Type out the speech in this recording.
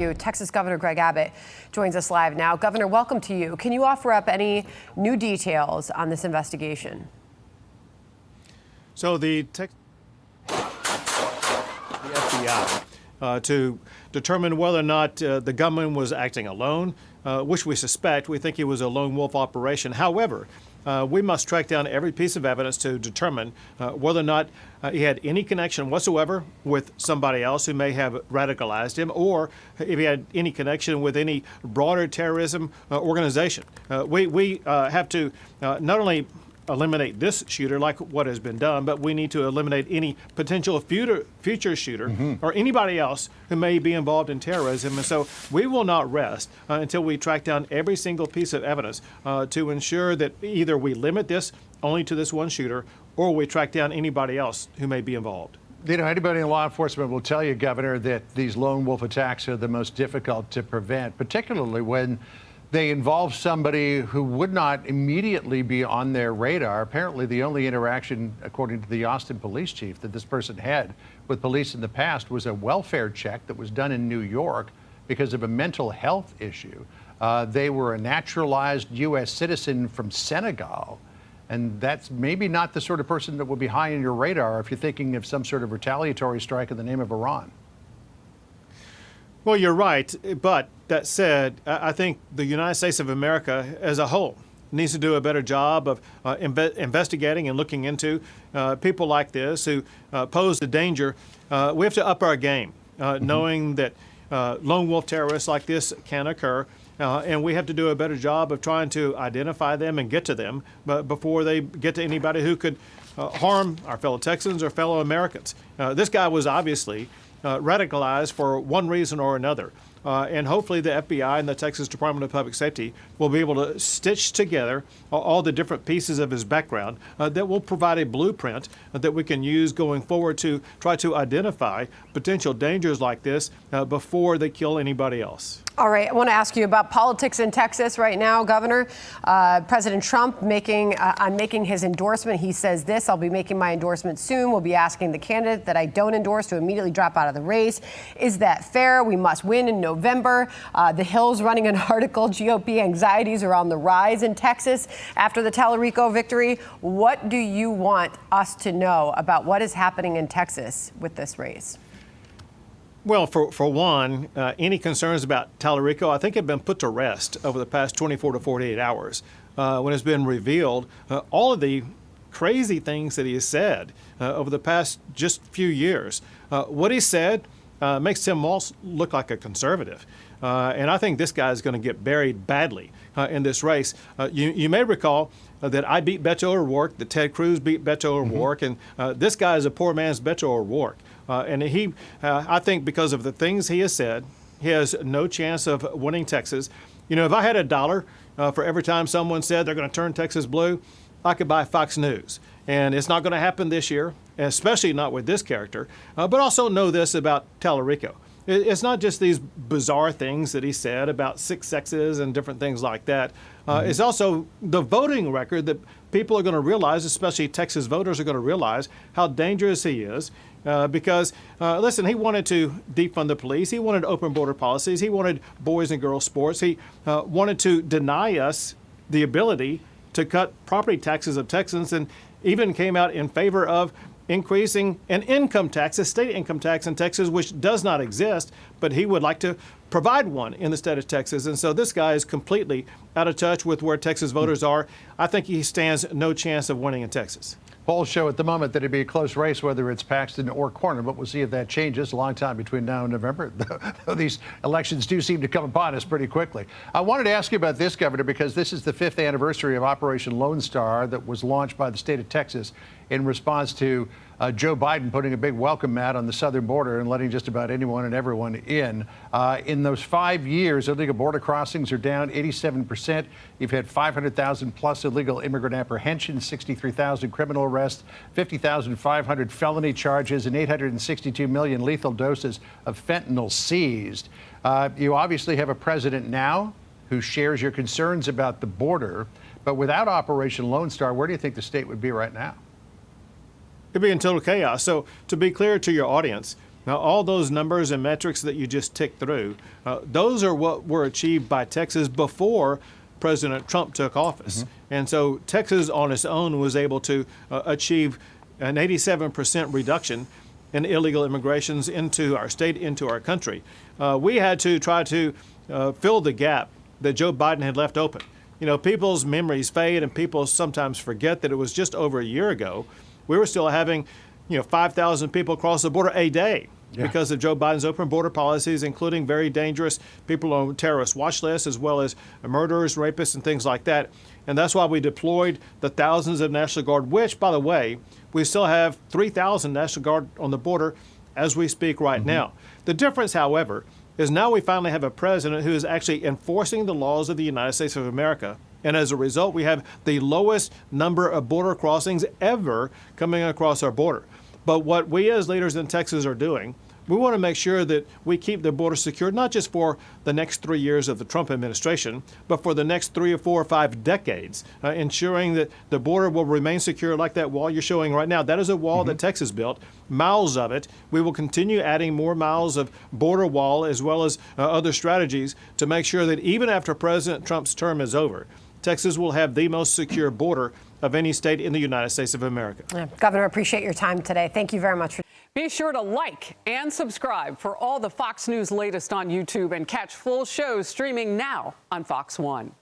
Texas Governor Greg Abbott joins us live now. Governor, welcome to you. Can you offer up any new details on this investigation? So the FBI to determine whether or not the gunman was acting alone, which we suspect. We think he was a lone wolf operation. However, we must track down every piece of evidence to determine whether or not he had any connection whatsoever with somebody else who may have radicalized him, or if he had any connection with any broader terrorism organization. We have to not only eliminate this shooter like what has been done, but we need to eliminate any potential future shooter or anybody else who may be involved in terrorism. And so we will not rest until we track down every single piece of evidence to ensure that either we limit this only to this one shooter or we track down anybody else who may be involved. You know, anybody in law enforcement will tell you, Governor, that these lone wolf attacks are the most difficult to prevent, particularly when they involve somebody who would not immediately be on their radar. Apparently, the only interaction, according to the Austin police chief, that this person had with police in the past was a welfare check that was done in New York because of a mental health issue. They were a naturalized U.S. citizen from Senegal, and that's maybe not the sort of person that would be high on your radar if you're thinking of some sort of retaliatory strike in the name of Iran. Well, you're right, but that said, I think the United States of America as a whole needs to do a better job of investigating and looking into people like this who pose a danger. We have to up our game, knowing that lone wolf terrorists like this can occur, and we have to do a better job of trying to identify them and get to them before they get to anybody who could harm our fellow Texans or fellow Americans. This guy was obviously radicalized for one reason or another. And hopefully the FBI and the Texas Department of Public Safety will be able to stitch together all the different pieces of his background that will provide a blueprint that we can use going forward to try to identify potential dangers like this before they kill anybody else. All right, I want to ask you about politics in Texas right now, Governor. President Trump making his endorsement. He says this: "I'll be making my endorsement soon. We'll be asking the candidate that I don't endorse to immediately drop out of the race. Is that fair? We must win in November." The Hill's running an article: GOP anxieties are on the rise in Texas after the Talarico victory. What do you want us to know about what is happening in Texas with this race? Well, for one, any concerns about Talarico, I think, have been put to rest over the past 24 to 48 hours when it's been revealed all of the crazy things that he has said over the past just few years. What he said makes Tim Walz look like a conservative. And I think this guy is going to get buried badly in this race. You may recall that I beat Beto O'Rourke, that Ted Cruz beat Beto O'Rourke, and this guy is a poor man's Beto O'Rourke. And he, I think because of the things he has said, he has no chance of winning Texas. You know, if I had $1 for every time someone said they're going to turn Texas blue, I could buy Fox News. And it's not going to happen this year, especially not with this character. But also know this about Talarico. It's not just these bizarre things that he said about 6 sexes and different things like that. It's also the voting record that people are going to realize, especially Texas voters are going to realize how dangerous he is. Because, listen, he wanted to defund the police. He wanted open border policies. He wanted boys and girls sports. He wanted to deny us the ability to cut property taxes of Texans, and even came out in favor of increasing an income tax, a state income tax in Texas, which does not exist, but he would like to provide one in the state of Texas. And so this guy is completely out of touch with where Texas voters are. I think he stands no chance of winning in Texas. Polls show at the moment that it'd be a close race, whether it's Paxton or Corner, but we'll see if that changes. A long time between now and November, though these elections do seem to come upon us pretty quickly. I wanted to ask you about this, Governor, because this is the 5th anniversary of Operation Lone Star that was launched by the state of Texas in response to Joe Biden putting a big welcome mat on the southern border and letting just about anyone and everyone in. In those 5 years, illegal border crossings are down 87%. You've had 500,000 plus illegal immigrant apprehensions, 63,000 criminal arrests, 50,500 felony charges, and 862 million lethal doses of fentanyl seized. You obviously have a president now who shares your concerns about the border, but without Operation Lone Star, where do you think the state would be right now? It'd be in total chaos. So to be clear to your audience, Now, all those numbers and metrics that you just ticked through, those are what were achieved by Texas before President Trump took office. And so Texas on its own was able to achieve an 87% reduction in illegal immigrations into our state, into our country. We had to try to fill the gap that Joe Biden had left open. You know, people's memories fade and people sometimes forget that it was just over a year ago. We were still having 5,000 people cross the border a day because of Joe Biden's open border policies, including very dangerous people on terrorist watch lists, as well as murderers, rapists, and things like that. And that's why we deployed the thousands of National Guard, which, by the way, we still have 3,000 National Guard on the border as we speak right now. The difference, however, is now we finally have a president who is actually enforcing the laws of the United States of America. And as a result, we have the lowest number of border crossings ever coming across our border. But what we as leaders in Texas are doing, we want to make sure that we keep the border secure, not just for the next 3 years of the Trump administration, but for the next 3 or 4 or 5 decades, ensuring that the border will remain secure like that wall you're showing right now. That is a wall that Texas built, miles of it. We will continue adding more miles of border wall as well as other strategies to make sure that even after President Trump's term is over, Texas will have the most secure border of any state in the United States of America. Governor, appreciate your time today. Thank you very much. Be sure to like and subscribe for all the Fox News latest on YouTube and catch full shows streaming now on Fox One.